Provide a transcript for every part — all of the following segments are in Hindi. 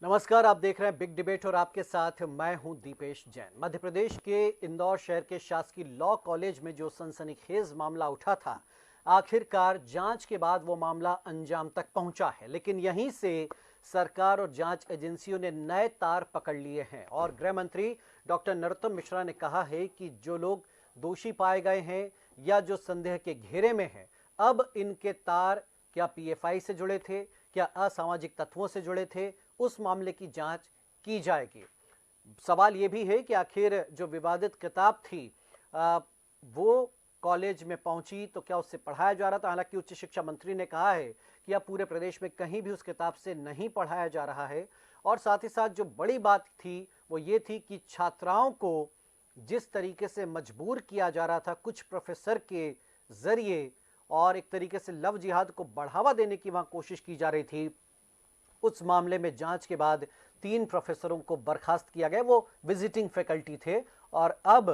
नमस्कार, आप देख रहे हैं बिग डिबेट और आपके साथ मैं हूं दीपेश जैन। मध्य प्रदेश के इंदौर शहर के शासकीय लॉ कॉलेज में जो सनसनीखेज मामला उठा था, आखिरकार जांच के बाद वो मामला अंजाम तक पहुंचा है। लेकिन यहीं से सरकार और जांच एजेंसियों ने नए तार पकड़ लिए हैं और गृह मंत्री डॉक्टर नरोत्तम मिश्रा ने कहा है कि जो लोग दोषी पाए गए हैं या जो संदेह के घेरे में हैं, अब इनके तार क्या पीएफआई से जुड़े थे, क्या असामाजिक तत्वों से जुड़े थे, उस मामले की जांच की जाएगी। सवाल यह भी है कि आखिर जो विवादित किताब थी वो कॉलेज में पहुंची तो क्या उससे पढ़ाया जा रहा था। हालांकि उच्च शिक्षा मंत्री ने कहा है कि अब पूरे प्रदेश में कहीं भी उस किताब से नहीं पढ़ाया जा रहा है। और साथ ही साथ जो बड़ी बात थी वो ये थी कि छात्राओं को जिस तरीके से मजबूर किया जा रहा था कुछ प्रोफेसर के जरिए और एक तरीके से लव जिहाद को बढ़ावा देने की वहां कोशिश की जा रही थी, उस मामले में जांच के बाद 3 प्रोफेसरों को बर्खास्त किया गया। वो विजिटिंग फैकल्टी थे। और अब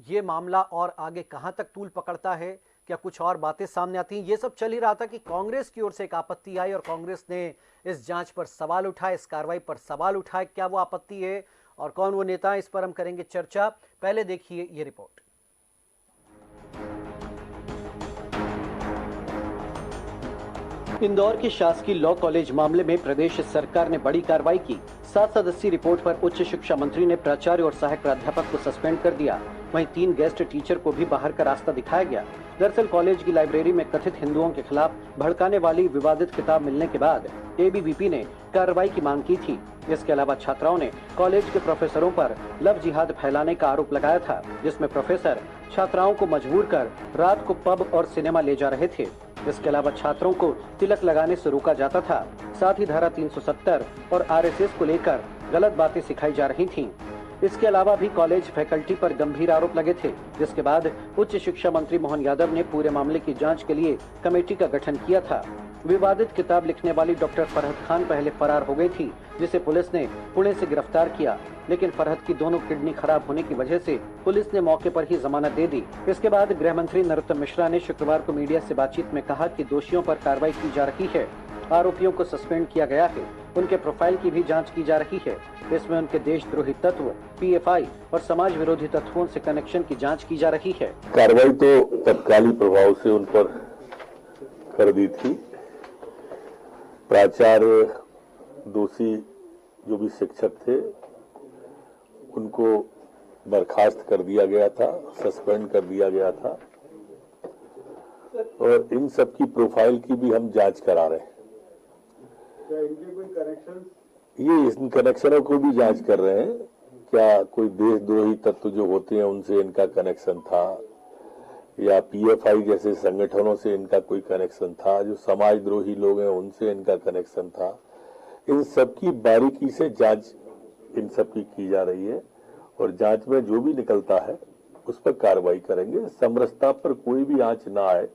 ये मामला और आगे कहां तक तूल पकड़ता है, क्या कुछ और बातें सामने आती हैं, ये सब चल ही रहा था कि कांग्रेस की ओर से एक आपत्ति आई और कांग्रेस ने इस जांच पर सवाल उठाए, इस कार्रवाई पर सवाल उठाए। क्या वो आपत्ति है और कौन वो नेता है, इस पर हम करेंगे चर्चा। पहले देखिए ये रिपोर्ट। इंदौर के शासकीय लॉ कॉलेज मामले में प्रदेश सरकार ने बड़ी कार्रवाई की। 7 सदस्यीय रिपोर्ट पर उच्च शिक्षा मंत्री ने प्राचार्य और सहायक प्राध्यापक को सस्पेंड कर दिया। वहीं 3 गेस्ट टीचर को भी बाहर का रास्ता दिखाया गया। दरअसल कॉलेज की लाइब्रेरी में कथित हिंदुओं के खिलाफ भड़काने वाली विवादित किताब मिलने के बाद एबीवीपी ने कार्रवाई की मांग की थी। इसके अलावा छात्राओं ने कॉलेज के प्रोफेसरों पर लव जिहाद फैलाने का आरोप लगाया था, जिसमें प्रोफेसर छात्राओं को मजबूर कर रात को पब और सिनेमा ले जा रहे थे। इसके अलावा छात्रों को तिलक लगाने से रोका जाता था। साथ ही धारा 370 और आरएसएस को लेकर गलत बातें सिखाई जा रही थीं। इसके अलावा भी कॉलेज फैकल्टी पर गंभीर आरोप लगे थे, जिसके बाद उच्च शिक्षा मंत्री मोहन यादव ने पूरे मामले की जांच के लिए कमेटी का गठन किया था। विवादित किताब लिखने वाली डॉक्टर फरहत खान पहले फरार हो गई थी, जिसे पुलिस ने पुणे से गिरफ्तार किया। लेकिन फरहत की दोनों किडनी खराब होने की वजह से पुलिस ने मौके पर ही जमानत दे दी। इसके बाद गृह मंत्री नरोत्तम मिश्रा ने शुक्रवार को मीडिया से बातचीत में कहा कि दोषियों पर कार्रवाई की जा रही है, आरोपियों को सस्पेंड किया गया है, उनके प्रोफाइल की भी जांच की जा रही है। इसमें उनके देशद्रोही तत्व, पीएफआई और समाज विरोधी तत्वों से कनेक्शन की जांच की जा रही है। कार्रवाई तो तत्कालीन प्रभाव से उन पर कर दी थी। प्राचार्य, दोषी जो भी शिक्षक थे उनको बर्खास्त कर दिया गया था, सस्पेंड कर दिया गया था और इन सब की प्रोफाइल की भी हम जांच करा रहे हैं। क्या इनके कोई कनेक्शन? ये इन कनेक्शनों को भी जांच कर रहे हैं। क्या कोई देशद्रोही तत्व जो होते हैं उनसे इनका कनेक्शन था या पीएफआई जैसे संगठनों से इनका कोई कनेक्शन था, जो समाजद्रोही लोग हैं उनसे इनका कनेक्शन था। इन सब की बारीकी से जांच इन सब की जा रही है और जांच में जो भी निकलता है उस पर कार्रवाई करेंगे। समरसता पर कोई भी आंच ना आए,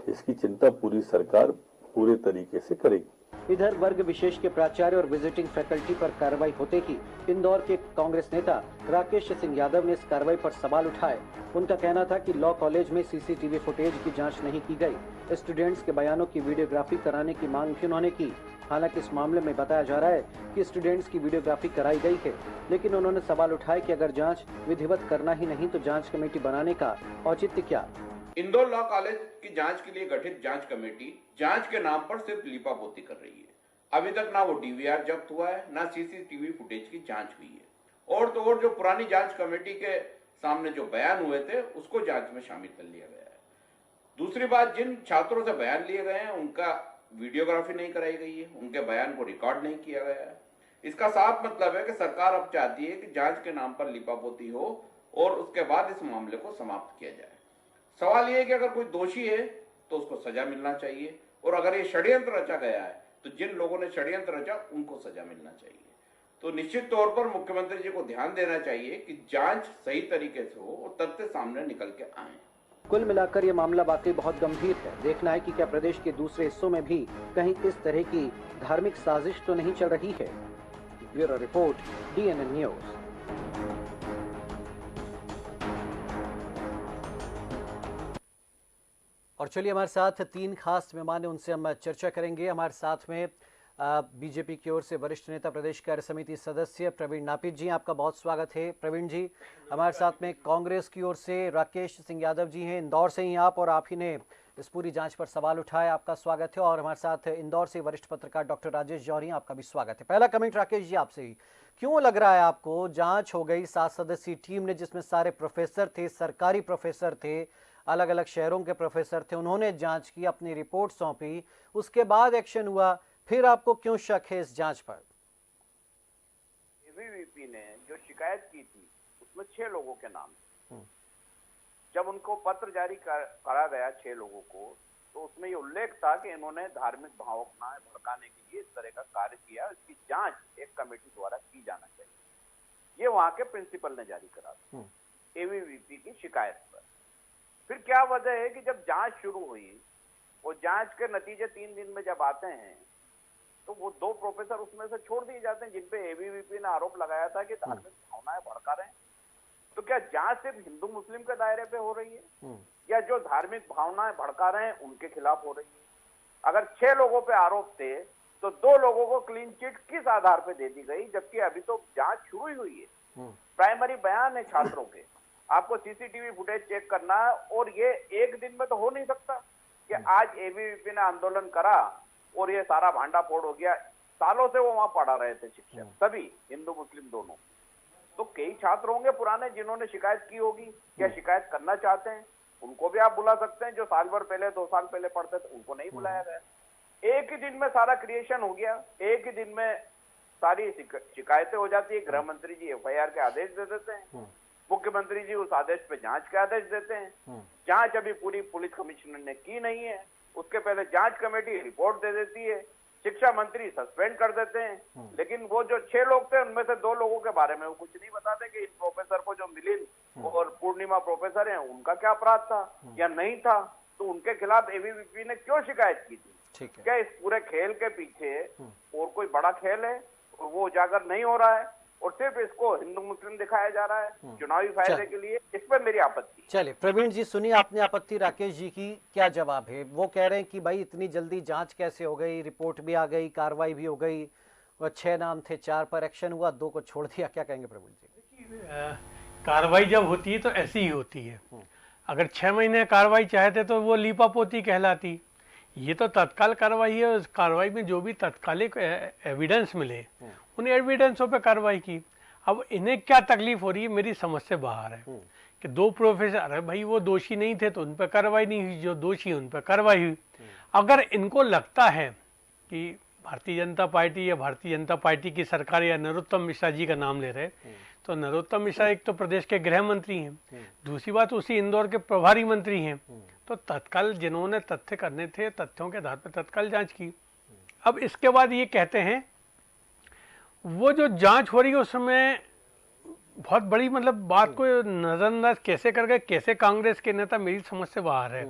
इसकी चिंता पूरी सरकार पूरे तरीके से करेगी। इधर वर्ग विशेष के प्राचार्य और विजिटिंग फैकल्टी पर कार्रवाई होते ही इंदौर के कांग्रेस नेता राकेश सिंह यादव ने इस कार्रवाई पर सवाल उठाए। उनका कहना था कि लॉ कॉलेज में सीसीटीवी फुटेज की जांच नहीं की गई। स्टूडेंट्स के बयानों की वीडियोग्राफी कराने की मांग भी उन्होंने की। हालांकि इस मामले में बताया जा रहा है कि स्टूडेंट्स की वीडियोग्राफी कराई गई है, लेकिन उन्होंने सवाल उठाया कि अगर जांच विधिवत करना ही नहीं तो जांच कमेटी बनाने का औचित्य क्या। इंदौर लॉ कॉलेज की जांच के लिए गठित जांच कमेटी जांच के नाम पर सिर्फ लीपापोती कर रही है। अभी तक ना वो डीवीआर जब्त हुआ है, ना सीसीटीवी फुटेज की जांच हुई है। और तो और जो पुरानी जांच कमेटी के सामने जो बयान हुए थे उसको जांच में शामिल कर लिया गया है। दूसरी बात, जिन छात्रों से बयान लिए गए हैं उनका वीडियोग्राफी नहीं कराई गई है, उनके बयान को रिकॉर्ड नहीं किया गया है। इसका साफ मतलब है कि सरकार अब चाहती है कि जांच के नाम पर लीपापोती हो और उसके बाद इस मामले को समाप्त किया जाए। सवाल यह है कि अगर कोई दोषी है तो उसको सजा मिलना चाहिए और अगर ये षड्यंत्र रचा गया है तो जिन लोगों ने षड्यंत्र रचा उनको सजा मिलना चाहिए। तो निश्चित तौर पर मुख्यमंत्री जी को ध्यान देना चाहिए कि जांच सही तरीके से हो और तथ्य सामने निकल के आए। कुल मिलाकर ये मामला वाकई बहुत गंभीर है। देखना है कि क्या प्रदेश के दूसरे हिस्सों में भी कहीं इस तरह की धार्मिक साजिश तो नहीं चल रही है। Bureau report, DNN news. और चलिए, हमारे साथ 3 खास मेहमान हैं, उनसे हम चर्चा करेंगे। हमारे साथ में बीजेपी की ओर से वरिष्ठ नेता प्रदेश कार्य समिति सदस्य प्रवीण नापित जी, आपका बहुत स्वागत है। प्रवीण जी, हमारे साथ में कांग्रेस की ओर से राकेश सिंह यादव जी हैं, इंदौर से ही आप, और आप ही ने इस पूरी जांच पर सवाल उठाया, आपका स्वागत है। और हमारे साथ इंदौर से वरिष्ठ पत्रकार डॉक्टर राजेश जौहरी, आपका भी स्वागत है। पहला कमेंट राकेश जी आपसे ही, क्यों लग रहा है आपको जांच हो गई 7 सदस्यीय टीम ने, जिसमें सारे प्रोफेसर थे, सरकारी प्रोफेसर थे, अलग अलग शहरों के प्रोफेसर थे, उन्होंने जांच की, अपनी रिपोर्ट सौंपी, उसके बाद एक्शन हुआ, फिर आपको क्यों शक है इस जांच पर? एबीवीपी ने जो शिकायत की थी उसमें 6 लोगों के नाम थे। जब उनको पत्र जारी करा गया 6 लोगों को, तो उसमें ये उल्लेख था कि इन्होंने धार्मिक भावनाएं भड़काने के लिए इस तरह का कार्य किया, इसकी जांच एक कमेटी द्वारा की जाना चाहिए। ये वहां के प्रिंसिपल ने जारी करा था एबीवीपी की शिकायत पर। फिर क्या वजह है कि जब जांच शुरू हुई, वो जांच के नतीजे 3 दिन में जब आते हैं, तो वो 2 प्रोफेसर उसमें से छोड़ दिए जाते हैं जिनपे एबीवीपी ने आरोप लगाया था कि धार्मिक भावनाएं भड़का रहे हैं। तो क्या जांच सिर्फ हिंदू मुस्लिम के दायरे पे हो रही है, या जो धार्मिक भावनाएं भड़का रहे हैं उनके खिलाफ हो रही है? अगर 6 लोगों पे आरोप थे, तो 2 लोगों को क्लीन चिट किस आधार पे दे दी गई, जबकि अभी तो जांच शुरू ही हुई है? प्राइमरी बयान है छात्रों के, आपको सीसीटीवी फुटेज चेक करना है, और ये एक दिन में तो हो नहीं सकता कि आज एबीवीपी ने आंदोलन करा और ये सारा भांडा फोड़ हो गया। सालों से वो वहां पढ़ा रहे थे शिक्षक, सभी हिंदू मुस्लिम दोनों। तो कई छात्र होंगे पुराने जिन्होंने शिकायत की होगी, या शिकायत करना चाहते हैं, उनको भी आप बुला सकते हैं। जो साल भर पहले 2 साल पहले पढ़ते थे उनको नहीं बुलाया गया। एक ही दिन में सारा क्रिएशन हो गया, एक ही दिन में सारी शिकायतें हो जाती है। गृह मंत्री जी एफआईआर के आदेश दे देते हैं, मुख्यमंत्री जी उस आदेश पे जांच के आदेश देते हैं। जांच अभी पूरी पुलिस कमिश्नर ने की नहीं है, उसके पहले जांच कमेटी रिपोर्ट दे देती है, शिक्षा मंत्री सस्पेंड कर देते हैं। लेकिन वो जो 6 लोग थे उनमें से 2 लोगों के बारे में वो कुछ नहीं बताते कि इन प्रोफेसर को, जो मिलिंद और पूर्णिमा प्रोफेसर हैं, उनका क्या अपराध था या नहीं था, तो उनके खिलाफ एबीवीपी ने क्यों शिकायत की थी? क्या इस पूरे खेल के पीछे और कोई बड़ा खेल है और वो उजागर नहीं हो रहा है, और सिर्फ इसको हिंदू मुस्लिम दिखाया जा रहा है चुनावी फायदे के लिए? इस पर मेरी आपत्ति। चलिए प्रवीण जी सुनिए आपने आपत्ति राकेश जी की, क्या जवाब है? वो कह रहे हैं कि भाई इतनी जल्दी जांच कैसे हो गई, रिपोर्ट भी आ गई, कार्रवाई भी हो गई, वो 6 नाम थे, 4 पर एक्शन हुआ, 2 को छोड़ दिया, क्या कहेंगे प्रवीण जी? कार्रवाई जब होती है तो ऐसी ही होती है। अगर 6 महीने कार्रवाई चाहते तो वो लीपापोती कहलाती। ये तो तत्काल कार्रवाई है, उस कार्रवाई में जो भी तत्कालिक एविडेंस मिले उन एविडेंसों पे कार्रवाई की। अब इन्हें क्या तकलीफ हो रही है मेरी समझ से बाहर है कि 2 प्रोफेसर, अरे भाई वो दोषी नहीं थे तो उन पर कार्रवाई नहीं हुई, जो दोषी उन पर कार्रवाई हुई। अगर इनको लगता है कि भारतीय जनता पार्टी या भारतीय जनता पार्टी की सरकार या नरोत्तम मिश्रा जी का नाम ले रहे, तो नरोत्तम मिश्रा एक तो प्रदेश के गृह मंत्री हैं, दूसरी बात उसी इंदौर के प्रभारी मंत्री हैं, तो तत्काल जिन्होंने तथ्य करने थे तथ्यों के आधार पर तत्काल जांच की। अब इसके बाद ये कहते हैं वो जो जांच हो रही है उसमें बहुत बड़ी मतलब बात को नजरअंदाज कैसे कर गए, कैसे कांग्रेस के नेता, मेरी समझ से बाहर है।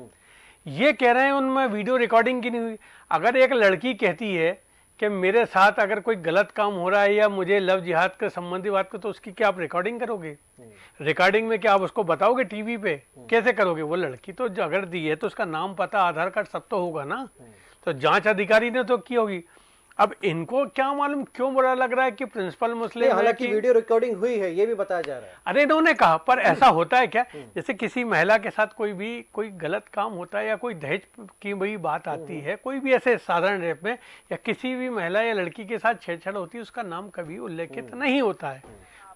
ये कह रहे हैं उनमें वीडियो रिकॉर्डिंग की नहीं हुई। अगर एक लड़की कहती है कि मेरे साथ अगर कोई गलत काम हो रहा है या मुझे लव जिहाद के संबंधी बात को, तो उसकी क्या आप रिकॉर्डिंग करोगे? रिकॉर्डिंग में क्या आप उसको बताओगे टीवी पे? कैसे करोगे? वो लड़की तो अगर दी है तो उसका नाम, पता, आधार कार्ड सब तो होगा ना। तो जांच अधिकारी ने तो की होगी। अब इनको क्या मालूम क्यों बुरा लग रहा है कि प्रिंसिपल मुस्लिम, हालांकि वीडियो रिकॉर्डिंग हुई है ये भी बताया जा रहा है। अरे इन्होंने कहा, पर ऐसा होता है क्या, जैसे किसी महिला के साथ कोई गलत काम होता है या कोई दहेज की वही बात आती है, कोई भी ऐसे साधारण रेप में या किसी भी महिला या लड़की के साथ छेड़छाड़ होती है, उसका नाम कभी उल्लेखित नहीं होता है,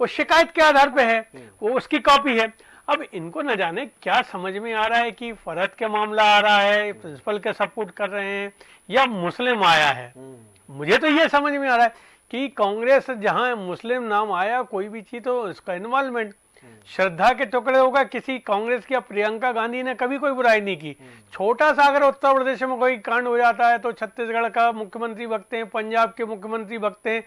वो शिकायत के आधार पे है, वो उसकी कॉपी है। अब इनको न जाने क्या समझ में आ रहा है कि फर्द के मामला आ रहा है, प्रिंसिपल के सपोर्ट कर रहे हैं या मुस्लिम आया है। मुझे तो ये समझ में आ रहा है कि कांग्रेस जहां मुस्लिम नाम आया कोई भी चीज तो उसका इन्वॉल्वमेंट, श्रद्धा के टुकड़े होगा किसी कांग्रेस की, प्रियंका गांधी ने कभी कोई बुराई नहीं की। छोटा सा अगर उत्तर प्रदेश में कोई कांड हो जाता है तो छत्तीसगढ़ का मुख्यमंत्री बकते हैं, पंजाब के मुख्यमंत्री बकते हैं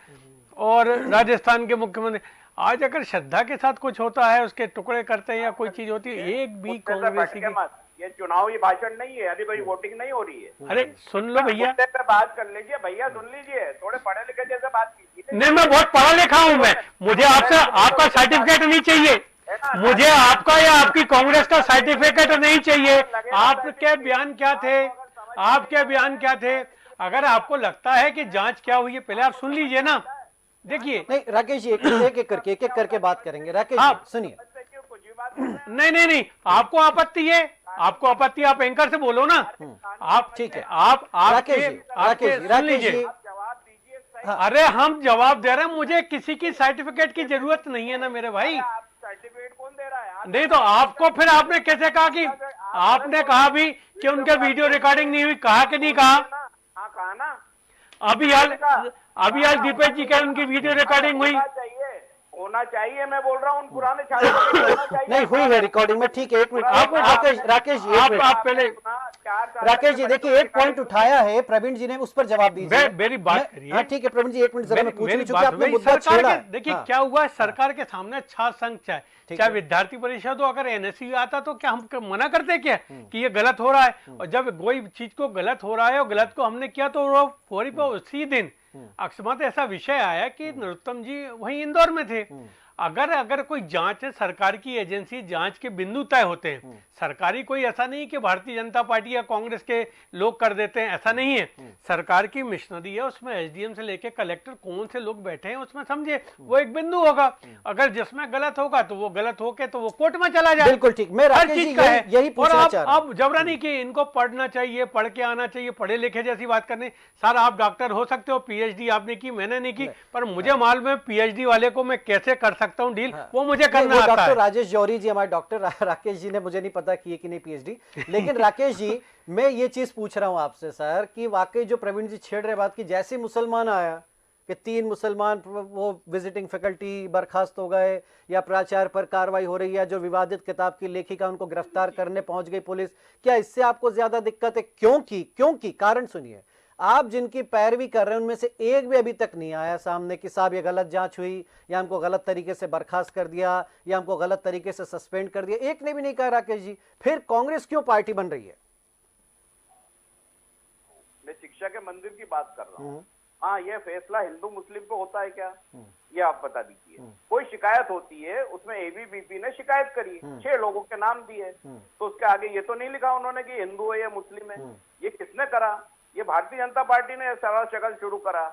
और राजस्थान के मुख्यमंत्री। आज अगर श्रद्धा के साथ कुछ होता है, उसके टुकड़े करते हैं या कोई चीज होती है, एक भी कांग्रेस की, ये चुनावी भाषण नहीं है, अभी कोई वोटिंग नहीं हो रही है। अरे सुन लो भैया, पे बात कर लीजिए भैया, सुन लीजिए, थोड़े पढ़े लिखे जैसे बात कीजिए। नहीं, मैं बहुत पढ़ा लिखा हूँ, मैं, मुझे आपसे आपका सर्टिफिकेट नहीं चाहिए, मुझे आपका या आपकी कांग्रेस का सर्टिफिकेट नहीं चाहिए। आपके बयान क्या थे, आपके बयान क्या थे? अगर आपको लगता है कि जांच क्या हुई है, पहले आप सुन लीजिए ना। देखिए नहीं राकेश जी, एक एक करके बात करेंगे। राकेश जी सुनिए। नहीं, आपको आपत्ति है, आपको आपत्ति, आप एंकर से बोलो ना। आप ठीक है, आप राकेश जी सुन लीजिए। जवाब दीजिए सही। हाँ। अरे हम जवाब दे रहे हैं, मुझे किसी की सर्टिफिकेट की जरूरत नहीं है ना मेरे भाई। आप सर्टिफिकेट कौन दे रहा है? नहीं तो आपको फिर आपने कैसे कहा कि, आपने कहा भी कि उनके वीडियो रिकॉर्डिंग नहीं हुई, कहा कि नहीं कहा? हाँ कहा ना। अभी आज दीपेश जी कह उनकी वीडियो रिकॉर्डिंग हुई। होना चाहिए, मैं बोल रहा हूँ उन पुराने छात्रों को होना चाहिए। नहीं हुई है रिकॉर्डिंग में, ठीक है। एक मिनट राकेश जी, एक मिनट। आप पहले राकेश जी देखिए, एक पॉइंट उठाया है प्रवीण जी ने, उस पर जवाब दीजिए। मेरी बात करिए। हाँ ठीक है प्रवीण जी, एक मिनट जरा मैं पूछ मेरी लूं, चूंकि आपने बात मुद्दा छेड़ा है। देखिए हाँ। क्या हुआ है, सरकार के सामने छात्र संघ ठीक चाहे है। विद्यार्थी परिषद हो, अगर एनएसयू आता तो क्या हम मना करते क्या कि ये गलत हो रहा है? और जब कोई चीज को गलत हो रहा है और गलत को हमने किया तो वो फौरी पर उसी दिन अकस्मात ऐसा विषय आया कि नरोत्तम जी वहीं इंदौर में थे। अगर कोई जांच है, सरकार की एजेंसी, जांच के बिंदु तय होते हैं। सरकारी कोई ऐसा नहीं कि भारतीय जनता पार्टी या कांग्रेस के लोग कर देते हैं, ऐसा नहीं है। सरकार की मिशनरी है, उसमें एसडीएम से लेके कलेक्टर कौन से लोग बैठे हैं उसमें समझे, वो एक बिंदु होगा। अगर जिसमें गलत होगा तो वो गलत होके तो वो कोर्ट में चला जाए। बिल्कुल ठीक, मैं हर राकेश चीज जी का है। यही पूछना और चाह रहा हूं। अब जबरनी की इनको पढ़ना चाहिए, पढ़ के आना चाहिए, पढ़े लिखे जैसी बात करनी। सर आप डॉक्टर हो सकते हो, पीएचडी आपने की, मैंने नहीं की, पर मुझे मालूम है पीएचडी वाले को मैं कैसे कर सकता हूँ डील, वो मुझे करना आता है। डॉक्टर राजेश जौहरी जी हमारे डॉक्टर, राकेश जी ने मुझे नहीं पता किए कि नहीं पीएचडी। लेकिन राकेश जी मैं ये चीज पूछ रहा हूं आपसे सर कि वाकई जो प्रवीण जी छेड़ रहे बात की, जैसे मुसलमान आया कि 3 मुसलमान वो विजिटिंग फैकल्टी बर्खास्त हो गए या प्राचार्य पर कार्रवाई हो रही है, जो विवादित किताब की लेखिका उनको गिरफ्तार करने पहुंच गई पुलिस, क्या इससे आपको ज्यादा दिक्कत है? क्योंकि कारण सुनिए, आप जिनकी पैरवी कर रहे हैं उनमें से एक भी अभी तक नहीं आया सामने कि साहब ये गलत जांच हुई या हमको गलत तरीके से बर्खास्त कर दिया या हमको गलत तरीके से सस्पेंड कर दिया। एक ने भी नहीं कहा राकेश जी। फिर कांग्रेस क्यों पार्टी बन रही है? मैं शिक्षा के मंदिर की बात कर रहा हूँ। हाँ, ये फैसला हिंदू मुस्लिम पे होता है क्या, ये आप बता दीजिए। कोई शिकायत होती है, उसमें एबीवीपी ने शिकायत करी, 6 लोगों के नाम दिए, तो उसके आगे ये तो नहीं लिखा उन्होंने कि हिंदू है या मुस्लिम है। ये किसने करा? ये भारतीय जनता पार्टी ने सरल शकल शुरू करा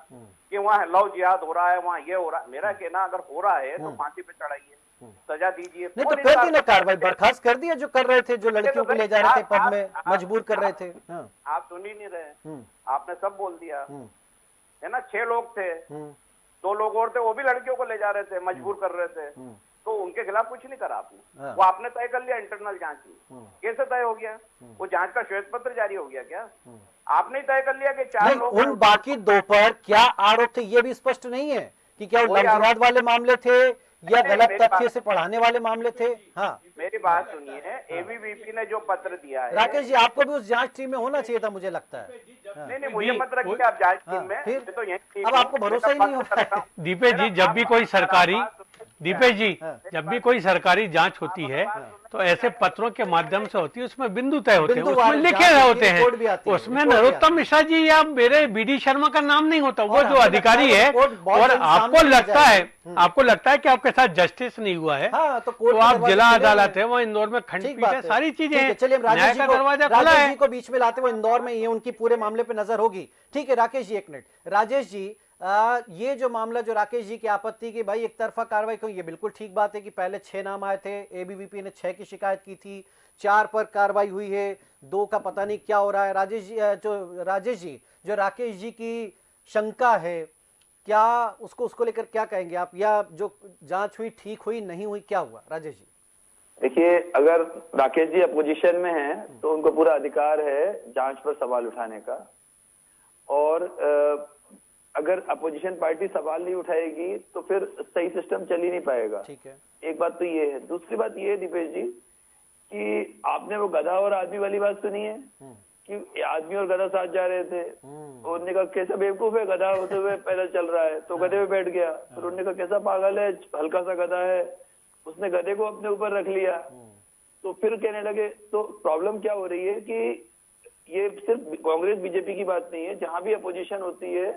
कि वहाँ लव जिहाद हो रहा है, वहाँ ये हो रहा है। मेरा कहना, अगर हो रहा है तो फांसी पे चढ़ाइए, सजा दीजिए। नहीं तो कर दी ना कार्रवाई, बर्खास्त कर दिया जो कर रहे थे, जो लड़कियों को ले जा रहे थे पद में, मजबूर कर रहे थे। आप सुन ही नहीं रहे, आपने सब बोल दिया है ना। 6 लोग थे, 2 लोग और थे, वो भी लड़कियों को ले जा रहे थे, मजबूर कर रहे थे, तो उनके खिलाफ कुछ नहीं करा आपने। वो आपने तय कर लिया इंटरनल जांच में। कैसे तय हो गया? वो जांच का श्वेत पत्र जारी हो गया क्या? आपने तय कर लिया कि 4 लोग। उन बाकी 2 पर क्या आरोप थे ये भी स्पष्ट नहीं है कि क्या वो लंबवाद वाले मामले थे या गलत तथ्य से पढ़ाने वाले मामले थे। हाँ मेरी बात सुनिए, एबीवीपी ने जो पत्र दिया है। राकेश जी आपको भी उस जांच टीम में होना चाहिए था, मुझे लगता है। नहीं, मुझे मत रखिए आप जांच टीम में। फिर तो यही अब आपको भरोसा ही नहीं होता है। दीपेश जी, जब भी कोई सरकारी जब भी कोई सरकारी जांच होती है तो ऐसे पत्रों के माध्यम से होती है, उसमें बिंदु तय होते हैं, उसमें लिखे होते हैं, उसमें नरोत्तम मिश्रा जी या मेरे बीडी शर्मा का नाम नहीं होता। वो जो अधिकारी है, और आपको लगता है कि आपके साथ जस्टिस नहीं हुआ है, तो आप जिला अदालत है, वो इंदौर में खंडपीठ है, सारी चीजें हैं, चलिए न्याय का दरवाजा खुला है। को बीच में लाते हुए इंदौर में ये उनकी पूरे मामले पे नजर होगी। ठीक है राकेश जी, एक मिनट। राजेश जी, ये जो मामला जो राकेश जी की आपत्ति की भाई एक तरफा कार्रवाई क्यों, ये बिल्कुल ठीक बात है कि पहले 6 नाम आए थे, एबीवीपी ने 6 की शिकायत की थी, 4 पर कार्रवाई हुई है, 2 का पता नहीं क्या हो रहा है। राजेश जी जो राकेश जी की शंका है, क्या उसको लेकर क्या कहेंगे आप, या जो जांच हुई ठीक हुई नहीं हुई, क्या हुआ राजेश जी? देखिए, अगर राकेश जी अपोजिशन में हैं तो उनको पूरा अधिकार है जांच पर सवाल उठाने का, और अगर अपोजिशन पार्टी सवाल नहीं उठाएगी तो फिर सही सिस्टम चल ही नहीं पाएगा। ठीक है, एक बात तो ये है। दूसरी बात ये है दीपेश जी कि आपने वो गधा और आदमी वाली बात सुनी है कि आदमी और गधा साथ जा रहे थे, और उन्होंने कहा कैसा बेवकूफ है, गधा होते हुए पैदल चल रहा है, तो गधे पे बैठ गया। फिर उन्होंने कहा कैसा पागल है, हल्का सा गधा है, उसने गधे को अपने ऊपर रख लिया। तो फिर कहने लगे। तो प्रॉब्लम क्या हो रही है कि ये सिर्फ कांग्रेस बीजेपी की बात नहीं है, जहां भी अपोजिशन होती है,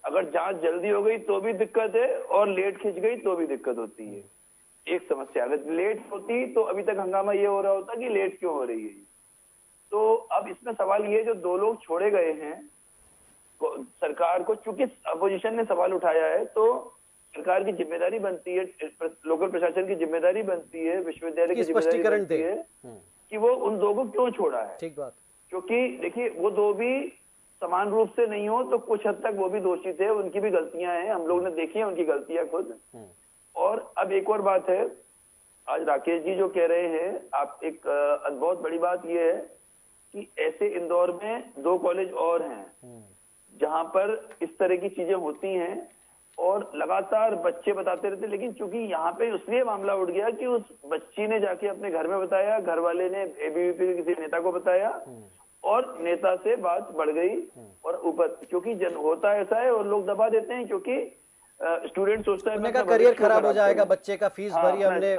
अगर जांच जल्दी हो गई तो भी दिक्कत है, और लेट खिंच गई तो भी दिक्कत होती है। एक समस्या, अगर लेट होती तो अभी तक हंगामा ये हो रहा होता कि लेट क्यों हो रही है। तो अब इसमें सवाल ये, जो 2 लोग छोड़े गए हैं, सरकार को, चूंकि अपोजिशन ने सवाल उठाया है, तो सरकार की जिम्मेदारी बनती है, लोकल प्रशासन की जिम्मेदारी बनती है, विश्वविद्यालय की जिम्मेदारी बनती है कि वो उन दो को क्यों छोड़ा है। ठीक बात। क्योंकि देखिए वो दो भी समान रूप से नहीं हो तो कुछ हद तक वो भी दोषी थे, उनकी भी गलतियां हैं, हम लोग ने देखी है उनकी गलतियां खुद। और अब एक और बात है, आज राकेश जी जो कह रहे हैं, आप एक बहुत बड़ी बात ये है कि ऐसे इंदौर में 2 कॉलेज और हैं जहां पर इस तरह की चीजें होती हैं और लगातार बच्चे बताते रहते, लेकिन चूंकि यहाँ पे इसलिए मामला उठ गया कि उस बच्ची ने जाके अपने घर में बताया, घर वाले ने एबीवीपी के किसी नेता को बताया और नेता से बात बढ़ गई और ऊपर, क्योंकि होता ऐसा है और लोग दबा देते हैं, क्योंकि स्टूडेंट सोचता है उनका करियर खराब हो जाएगा, बच्चे का फीस भरी हमने,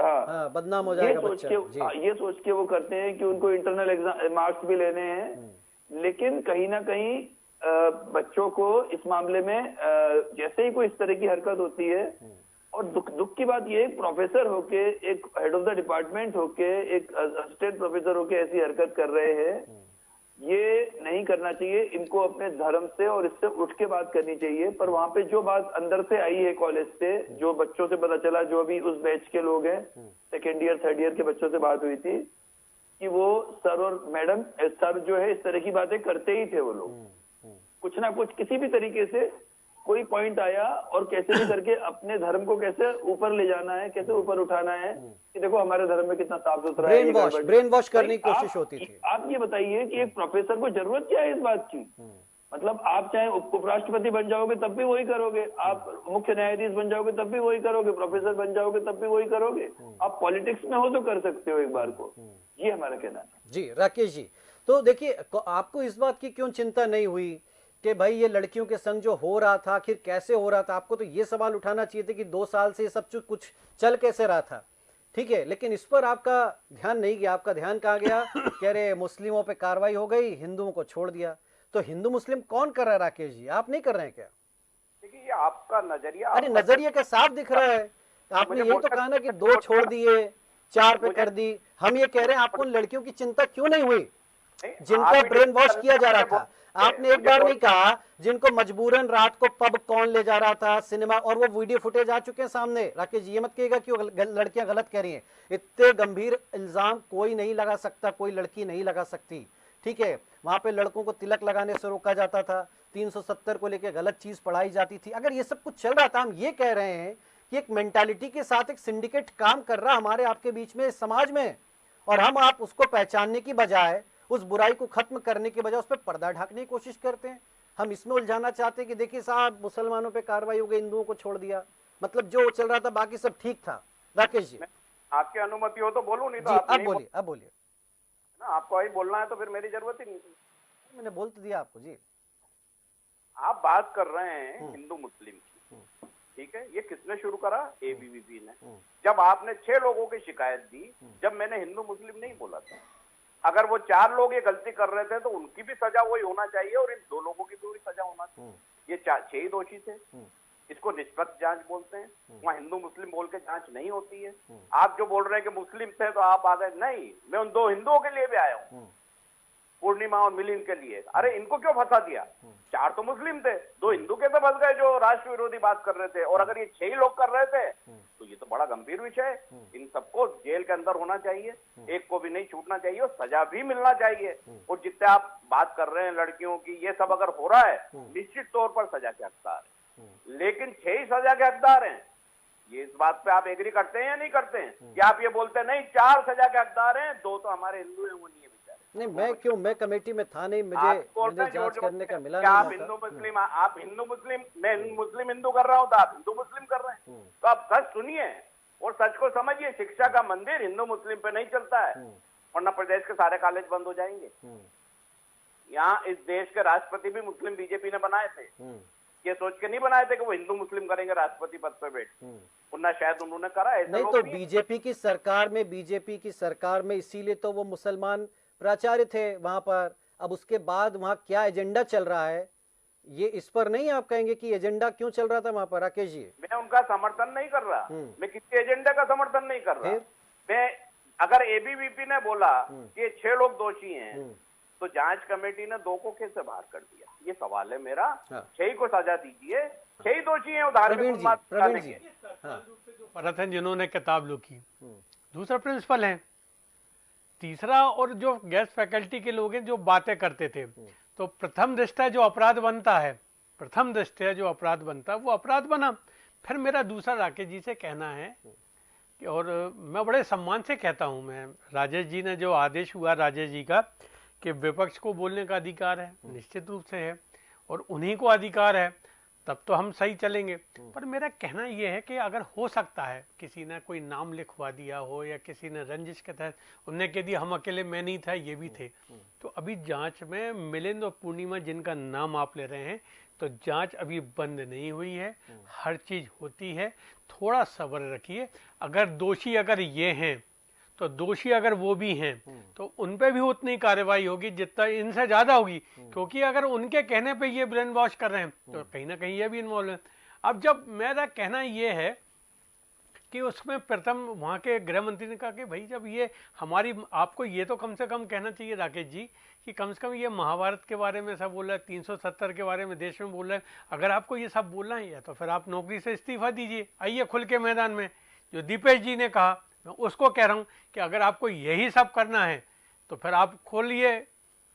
बदनाम हो जाएगा बच्चा। ये सोच के वो करते हैं कि उनको इंटरनल एग्जाम मार्क्स भी लेने हैं, लेकिन कहीं ना कहीं बच्चों को इस मामले में जैसे ही कोई इस तरह की हरकत होती है, और दुख की बात ये, प्रोफेसर होके, एक हेड ऑफ द डिपार्टमेंट होके, एक असिस्टेंट प्रोफेसर होके ऐसी हरकत कर रहे हैं, ये नहीं करना चाहिए। इनको अपने धर्म से और इससे उठ के बात करनी चाहिए। पर वहां पे जो बात अंदर से आई है कॉलेज से, जो बच्चों से पता चला, जो अभी उस बैच के लोग हैं, सेकेंड ईयर थर्ड ईयर के बच्चों से बात हुई थी कि वो सर और मैडम, सर जो है इस तरह की बातें करते ही थे वो लोग, कुछ ना कुछ किसी भी तरीके से कोई पॉइंट आया और कैसे भी करके अपने धर्म को कैसे ऊपर ले जाना है, कैसे ऊपर उठाना है कि देखो हमारे धर्म में कितना साफ सुथरा है। ब्रेन वॉश करने की कोशिश होती थी। आप ये बताइए कि एक प्रोफेसर को जरूरत क्या है इस बात की? मतलब आप चाहे उपराष्ट्रपति बन जाओगे तब भी वही करोगे, आप मुख्य न्यायाधीश बन जाओगे तब भी वही करोगे, प्रोफेसर बन जाओगे तब भी वही करोगे। आप पॉलिटिक्स में हो तो कर सकते हो एक बार को, ये हमारा कहना है। जी राकेश जी, तो देखिए आपको इस बात की क्यों चिंता नहीं हुई कि भाई ये लड़कियों के संग जो हो रहा था आखिर कैसे हो रहा था? आपको तो ये सवाल उठाना चाहिए था कि 2 साल से ये सब कुछ चल कैसे रहा था, ठीक है, लेकिन इस पर आपका ध्यान नहीं गया। आपका ध्यान कहाँ गया? कह रहे मुस्लिमों पे कार्रवाई हो गई, हिंदुओं को छोड़ दिया। तो हिंदू मुस्लिम कौन कर रहा है राकेश जी, आप नहीं कर रहे हैं क्या? देखिए ये आपका नजरिया, अरे नजरिए का साफ दिख रहा है। आपने ये तो कहा ना कि 2 छोड़ दिए, 4 पे कर दी। हम ये कह रहे हैं आपको उन लड़कियों की चिंता क्यों नहीं हुई जिनका ब्रेन वॉश किया जा रहा था? आपने एक बार नहीं कहा जिनको मजबूरन रात को पब कौन ले जा रहा था, सिनेमा, और वो वीडियो फुटेज आ चुके हैं सामने। राकेश जी ये मत कहिएगा कि लड़कियां गलत कह रही हैं। इतने गंभीर इल्जाम कोई नहीं लगा सकता, कोई लड़की नहीं लगा सकती, ठीक है। वहां पे लड़कों को तिलक लगाने से रोका जाता था, 370 को लेकर गलत चीज पढ़ाई जाती थी। अगर ये सब कुछ चल रहा था, हम ये कह रहे हैं कि एक मेंटालिटी के साथ एक सिंडिकेट काम कर रहा हमारे आपके बीच में, समाज में, और हम आप उसको पहचानने की बजाय, उस बुराई को खत्म करने के बजाय उस पर पर्दा ढाकने की कोशिश करते हैं। हम इसमें उलझाना चाहते हैं कि देखिए साहब मुसलमानों पे कार्रवाई हो गई, हिंदुओं को छोड़ दिया, मतलब जो चल रहा था बाकी सब ठीक था। राकेश जी आपकी अनुमति हो तो बोलूं, नहीं तो आप बोलिए। अब बोलिए ना, आपको ही बोलना है तो फिर मेरी जरूरत ही नहीं थी। मैंने बोल तो दिया आपको जी। आप बात कर रहे हैं हिंदू मुस्लिम की, ठीक है, ये किसने शुरू करा? एबीवीपी ने। जब आपने 6 लोगों की शिकायत दी, जब मैंने हिंदू मुस्लिम नहीं बोला था। अगर वो 4 लोग ये गलती कर रहे थे तो उनकी भी सजा वही होना चाहिए और इन 2 लोगों की भी सजा होना चाहिए। ये 6 ही दोषी थे, इसको निष्पक्ष जांच बोलते हैं। वहाँ हिंदू मुस्लिम बोल के जांच नहीं होती है। आप जो बोल रहे हैं कि मुस्लिम थे तो आप आ गए, नहीं, मैं उन 2 हिंदुओं के लिए भी आया हूँ, पूर्णिमा और मिलिंद के लिए। अरे इनको क्यों फंसा दिया? 4 तो मुस्लिम थे, 2 हिंदू के तो फंस गए जो राष्ट्र विरोधी बात कर रहे थे। और अगर ये 6 ही लोग कर रहे थे तो ये तो बड़ा गंभीर विषय है। इन सबको जेल के अंदर होना चाहिए, एक को भी नहीं छूटना चाहिए और सजा भी मिलना चाहिए। और जितने आप बात कर रहे हैं लड़कियों की, ये सब अगर हो रहा है निश्चित तौर पर सजा के हकदार है, लेकिन 6 ही सजा के हकदार हैं। ये इस बात पे आप एग्री करते हैं या नहीं करते हैं? क्या आप ये बोलते हैं नहीं 4 सजा के हकदार हैं, 2 तो हमारे हिंदू हैं, वो नहीं है बेचारे? नहीं, मैं क्यों, मैं कमेटी में था नहीं, मुझे जांच करने का मिला नहीं। आप हिंदू मुस्लिम, आप हिंदू मुस्लिम, मैं मुस्लिम हिंदू कर रहा हूँ तो आप हिंदू मुस्लिम कर रहे हैं। तो आप सच सुनिए और सच को समझिए। शिक्षा का मंदिर हिंदू मुस्लिम पे नहीं चलता है, वरना प्रदेश के सारे कॉलेज बंद हो जाएंगे। यहाँ इस देश के राष्ट्रपति भी मुस्लिम बीजेपी ने बनाए थे, ये सोच के नहीं बनाए थे कि वो हिंदू मुस्लिम करेंगे राष्ट्रपति पद पर बैठ, वरना शायद उन्होंने करा। नहीं तो बीजेपी की सरकार में इसीलिए तो वो मुसलमान प्राचार्य थे वहां पर। अब उसके बाद वहां क्या एजेंडा चल रहा है, ये इस पर नहीं आप कहेंगे कि एजेंडा क्यों चल रहा था वहां पर? राकेश जी मैं उनका समर्थन नहीं कर रहा, मैं किसी एजेंडा का समर्थन नहीं कर रहा। मैं अगर एबीवीपी ने बोला कि ये 6 लोग दोषी हैं तो तो जांच कमेटी ने 2 को कैसे बाहर कर दिया, ये सवाल है मेरा। 6 को सजा दीजिए, 6 दोषी हैं प्रवीण जी परत हैं जिन्होंने किताब लिखी, दूसरा प्रिंसिपल है, तीसरा और जो गेस्ट फैकल्टी के लोग हैं जो बातें करते थे। तो प्रथम दृष्टया जो अपराध बनता है, प्रथम दृष्टया जो अपराध बनता है वो अपराध बना। फिर मेरा दूसरा राकेश जी से कहना है कि, और मैं बड़े सम्मान से कहता हूं, मैं राजेश जी ने जो आदेश हुआ राजेश जी का कि विपक्ष को बोलने का अधिकार है, निश्चित रूप से है और उन्हीं को अधिकार है, तब तो हम सही चलेंगे। पर मेरा कहना यह है कि अगर हो सकता है किसी ने कोई नाम लिखवा दिया हो या किसी ने रंजिश के तहत उनने कह दिया हम अकेले, मैं नहीं था ये भी थे, तो अभी जांच में मिलिंद और पूर्णिमा जिनका नाम आप ले रहे हैं, तो जांच अभी बंद नहीं हुई है, हर चीज होती है, थोड़ा सब्र रखिए। अगर दोषी अगर ये हैं तो दोषी अगर वो भी हैं तो उन पे भी उतनी कार्रवाई होगी जितना इनसे ज्यादा होगी, क्योंकि अगर उनके कहने पे ये ब्रेन वॉश कर रहे हैं तो कहीं ना कहीं ये भी इन्वॉल्व है। अब जब मेरा कहना ये है कि उसमें प्रथम वहाँ के गृह मंत्री ने कहा कि भाई जब ये हमारी, आपको ये तो कम से कम कहना चाहिए राकेश जी कि कम से कम ये महाभारत के बारे में सब बोल रहा है, 370 के बारे में देश में बोल रहे हैं, अगर आपको ये सब बोलना है तो फिर आप नौकरी से इस्तीफा दीजिए, आइए खुल के मैदान में। जो दीपेश जी ने कहा मैं उसको कह रहा हूँ कि अगर आपको यही सब करना है तो फिर आप खोलिए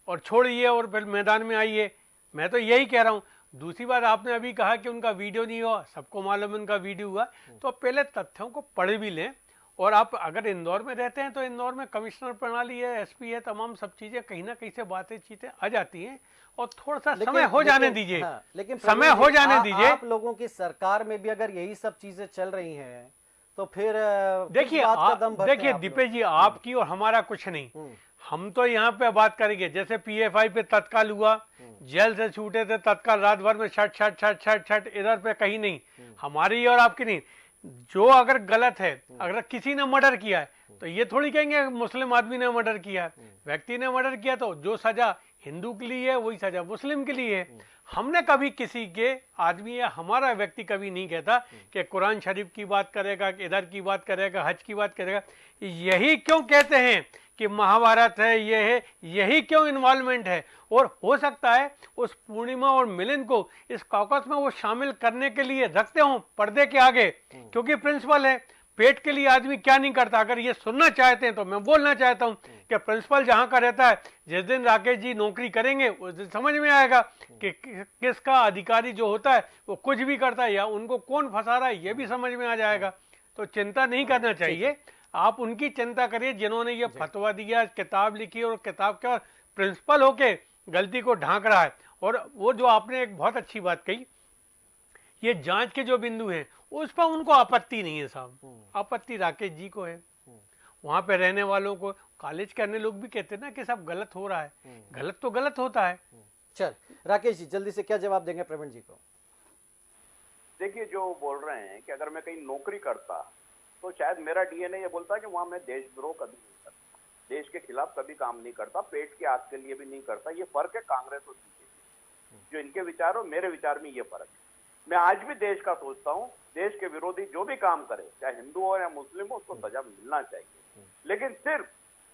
और छोड़िए और फिर मैदान में आइए, मैं तो यही कह रहा हूँ। दूसरी बात आपने अभी कहा कि उनका वीडियो नहीं हुआ, सबको मालूम है उनका वीडियो हुआ, तो पहले तथ्यों को पढ़ भी लें। और आप अगर इंदौर में रहते हैं तो इंदौर में कमिश्नर प्रणाली है, एसपी है, तमाम सब चीजें कहीं ना कहीं से बातें चीजें आ जाती हैं और थोड़ा सा समय हो जाने दीजिए। हाँ, लेकिन समय हो जाने दीजिए। आप लोगों की सरकार में भी अगर यही सब चीजें चल रही हैं तो फिर देखिए दीपेश जी, आपकी और हमारा कुछ नहीं, हम तो यहाँ पे बात करेंगे जैसे पीएफआई पे तत्काल हुआ, जेल से छूटे थे तत्काल रात भर में छट छट छट छट छट, इधर पे कहीं नहीं, हमारी और आपकी नहीं। जो अगर गलत है, अगर किसी ने मर्डर किया है तो ये थोड़ी कहेंगे मुस्लिम आदमी ने मर्डर किया है, व्यक्ति ने मर्डर किया तो जो सजा हिंदू के लिए है वही सजा मुस्लिम के लिए है। हमने कभी किसी के आदमी या हमारा व्यक्ति कभी नहीं कहता कि कुरान शरीफ की बात करेगा, इधर की बात करेगा, हज की बात करेगा। यही क्यों कहते हैं कि महाभारत है, ये है, यही क्यों इन्वॉल्वमेंट है। और हो सकता है उस पूर्णिमा और मिलिंद को इस कॉकस में वो शामिल करने के लिए रखते हों पर्दे के आगे, क्योंकि प्रिंसिपल है। पेट के लिए आदमी क्या नहीं करता। अगर ये सुनना चाहते हैं तो मैं बोलना चाहता हूं कि प्रिंसिपल जहां का रहता है, जिस दिन राकेश जी नौकरी करेंगे उस दिन समझ में आएगा कि किसका अधिकारी जो होता है वो कुछ भी करता है या उनको कौन फंसा रहा है, ये भी समझ में आ जाएगा। तो चिंता नहीं करना चाहिए, आप उनकी चिंता करिए जिन्होंने ये फतवा दिया, किताब लिखी और किताब के प्रिंसिपल होके गलती को ढांक रहा है। और वो जो आपने एक बहुत अच्छी बात कही, ये जांच के जो बिंदु हैं उस पर उनको आपत्ति नहीं है साहब, आपत्ति राकेश जी को है। वहां पे रहने वालों को, कॉलेज के अन्य लोग भी कहते हैं ना कि सब गलत हो रहा है, गलत तो गलत होता है। चल राकेश जी जल्दी से क्या जवाब देंगे प्रवीण जी को? देखिए, जो बोल रहे हैं कि अगर मैं कहीं नौकरी करता तो शायद मेरा डीएनए ये बोलता है कि वहां मैं देशद्रोह कभी नहीं करता, देश के खिलाफ कभी काम नहीं करता, पेट के आग के लिए भी नहीं करता। ये फर्क है कांग्रेस और बीजेपी, जो इनके विचार और मेरे विचार में ये फर्क है। मैं आज भी देश का सोचता हूँ, देश के विरोधी जो भी काम करे, चाहे हिंदू हो या मुस्लिम हो, उसको सजा मिलना चाहिए। लेकिन सिर्फ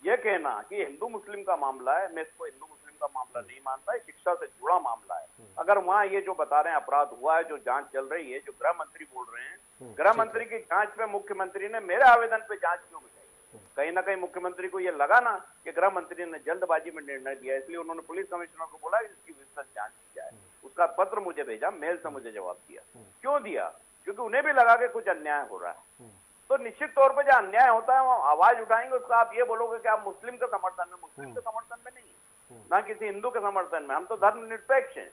ये कहना कि हिंदू मुस्लिम का मामला है, मैं इसको हिंदू मुस्लिम का मामला नहीं मानता, शिक्षा से जुड़ा मामला है। अगर वहाँ ये जो बता रहे हैं अपराध हुआ है, जो जांच चल रही है, जो गृह मंत्री बोल रहे हैं, गृह मंत्री की जांच पे मुख्यमंत्री ने मेरे आवेदन पे जांच क्यों बिठाई? कहीं ना कहीं मुख्यमंत्री को ये लगा ना कि गृह मंत्री ने जल्दबाजी में निर्णय दिया, इसलिए उन्होंने पुलिस कमिश्नर को बोला इसकी विस्तृत जांच की जाए। उसका पत्र मुझे भेजा, मेल से मुझे जवाब दिया। क्यों दिया? क्योंकि उन्हें भी लगा कि कुछ अन्याय हो रहा है। तो निश्चित तौर पर जो अन्याय होता है वो आवाज उठाएंगे, उसका आप ये बोलोगे कि आप मुस्लिम के समर्थन में, मुस्लिम के समर्थन में नहीं, ना किसी हिंदू के समर्थन में। हम तो धर्मनिरपेक्ष हैं,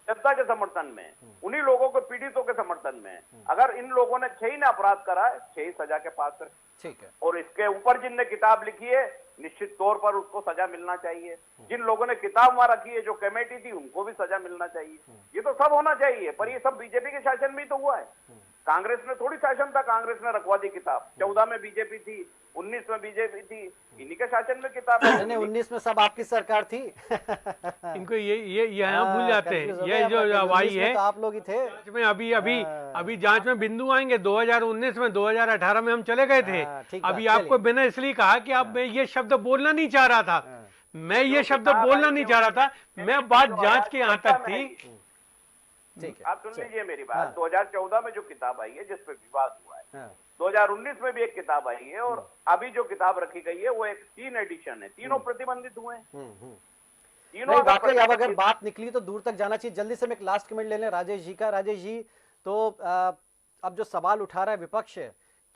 जनता के समर्थन में, उन्हीं लोगों को, पीड़ितों के समर्थन में। अगर इन लोगों ने 6 ने अपराध करा है, 6 सजा के पास कर, ठीक है। और इसके ऊपर जिनने किताब लिखी है निश्चित तौर पर उसको सजा मिलना चाहिए। जिन लोगों ने किताब वहां रखी है, जो कमेटी थी, उनको भी सजा मिलना चाहिए। ये तो सब होना चाहिए। पर ये सब बीजेपी के शासन में ही तो हुआ है। कांग्रेस में थोड़ी शासन था, कांग्रेस ने रखवा दी किताब। 14 में बीजेपी थी, 19 में बीजेपी थी, इन्हीं के शासन में किताब। नहीं, 19 में सब आपकी सरकार थी। इनको ये यहाँ भूल जाते हैं। ये जो आई है तो आप लोग ही थे। में अभी जांच में बिंदु आएंगे। 2019 में, 2018 में हम चले गए थे। अभी आपको बिना इसलिए कहा कि आप मैं ये शब्द बोलना नहीं चाह रहा था, मैं ये शब्द बोलना नहीं चाह रहा था, मैं बात जांच के यहाँ तक थी। ठीक है, आप सुन लीजिए मेरी बात। 2014 में जो किताब आई है जिस पे विवाद हुआ है, 2019 में भी एक किताब आई है, और अभी जो किताब रखी गई है वो एक 3 एडिशन है, तीनों प्रतिबंधित हुए हैं। नहीं, वाकई अब अगर बात निकली तो दूर तक जाना चाहिए। जल्दी से मैं एक लास्ट कमेंट ले लें राजेश जी का। राजेश जी, तो अब जो सवाल उठा रहा है विपक्ष,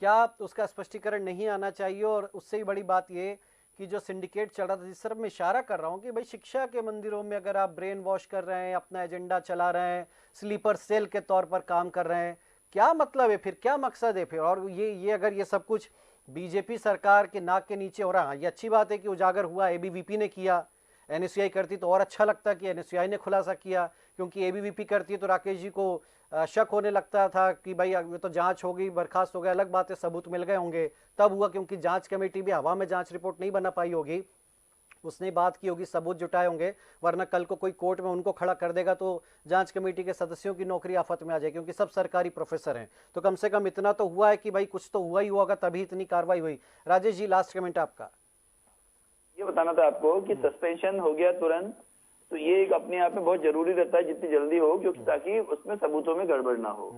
क्या उसका स्पष्टीकरण नहीं आना चाहिए? और उससे ही बड़ी बात ये कि जो सिंडिकेट चल रहा था, जिस तरफ मैं इशारा कर रहा हूँ कि भाई शिक्षा के मंदिरों में अगर आप ब्रेन वॉश कर रहे हैं, अपना एजेंडा चला रहे हैं, स्लीपर सेल के तौर पर काम कर रहे हैं, क्या मतलब है फिर, क्या मकसद है फिर? और ये अगर ये सब कुछ बीजेपी सरकार के नाक के नीचे हो रहा है, ये अच्छी बात है कि उजागर हुआ, एबीवीपी ने किया। एनएसयूआई करती तो और अच्छा लगता कि एनएसयूआई ने खुलासा किया, क्योंकि एबीवीपी करती है तो राकेश जी को शक होने लगता था कि भाई ये तो जांच हो गई, बर्खास्त हो गया, अलग बात है, सबूत मिल गए होंगे। तब हुआ क्योंकि जांच कमेटी भी हवा में जांच रिपोर्ट नहीं बना पाई होगी, उसने बात की होगी, सबूत जुटाए होंगे, वरना कल को कोई कोर्ट में उनको खड़ा कर देगा तो जांच कमेटी के सदस्यों की नौकरी आफत में आ जाए, क्योंकि सब सरकारी प्रोफेसर हैं। तो कम से कम इतना तो हुआ है कि भाई कुछ तो हुआ ही होगा, तभी इतनी कार्रवाई हुई। राजेश जी, लास्ट कमेंट आपका। ये बताना था आपको कि सस्पेंशन हो गया तुरंत, तो ये एक अपने आप में बहुत जरूरी रहता है जितनी जल्दी हो, क्योंकि ताकि उसमें सबूतों में गड़बड़ ना हो।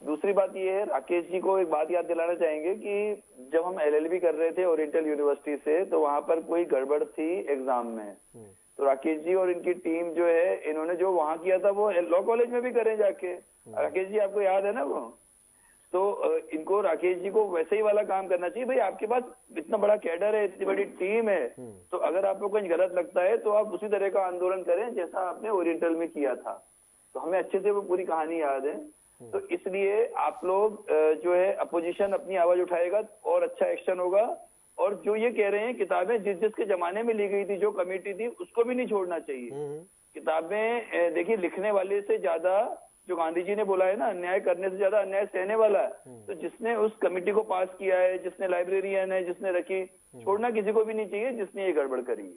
दूसरी बात ये है, राकेश जी को एक बात याद दिलाना चाहेंगे कि जब हम एलएलबी कर रहे थे ओरिएंटल यूनिवर्सिटी से, तो वहां पर कोई गड़बड़ थी एग्जाम में, तो राकेश जी और इनकी टीम जो है, इन्होंने जो वहां किया था वो लॉ कॉलेज में भी करें जाके। राकेश जी आपको याद है ना वो, तो इनको राकेश जी को वैसे ही वाला काम करना चाहिए। भाई आपके पास इतना बड़ा कैडर है, इतनी बड़ी टीम है, तो अगर आपको कुछ गलत लगता है तो आप उसी तरह का आंदोलन करें जैसा आपने ओरिएंटल में किया था। तो हमें अच्छे से वो पूरी कहानी याद है। तो इसलिए आप लोग जो है अपोजिशन अपनी आवाज उठाएगा और अच्छा एक्शन होगा। और जो ये कह रहे हैं किताबें जिसके जमाने में ली गई थी, जो कमेटी थी, उसको भी नहीं छोड़ना चाहिए। किताबें देखिए, लिखने वाले से ज्यादा, जो गांधी जी ने बोला है ना, अन्याय करने से ज्यादा अन्याय सहने वाला है। तो जिसने उस कमेटी को पास किया है, जिसने लाइब्रेरियन है, जिसने रखी, छोड़ना किसी को भी नहीं चाहिए जिसने ये गड़बड़ करी।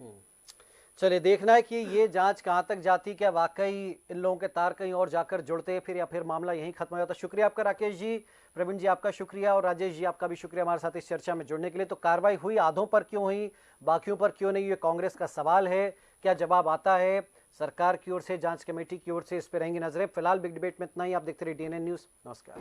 चलिए, देखना है कि ये जांच कहां तक जाती, क्या वाकई इन लोगों के तार कहीं और जाकर जुड़ते फिर, या फिर मामला यहीं खत्म हो जाता। शुक्रिया आपका राकेश जी, प्रवीण जी आपका शुक्रिया, और राजेश जी आपका भी शुक्रिया हमारे साथ इस चर्चा में जुड़ने के लिए। तो कार्रवाई हुई, आधों पर क्यों हुई, बाकियों पर क्यों नहीं, ये कांग्रेस का सवाल है। क्या जवाब आता है सरकार की ओर से, जांच कमेटी की ओर से? इस पर रहेंगी नजरें। फिलहाल बिग डिबेट में इतना ही। आप देखते रहिए DNN न्यूज। नमस्कार।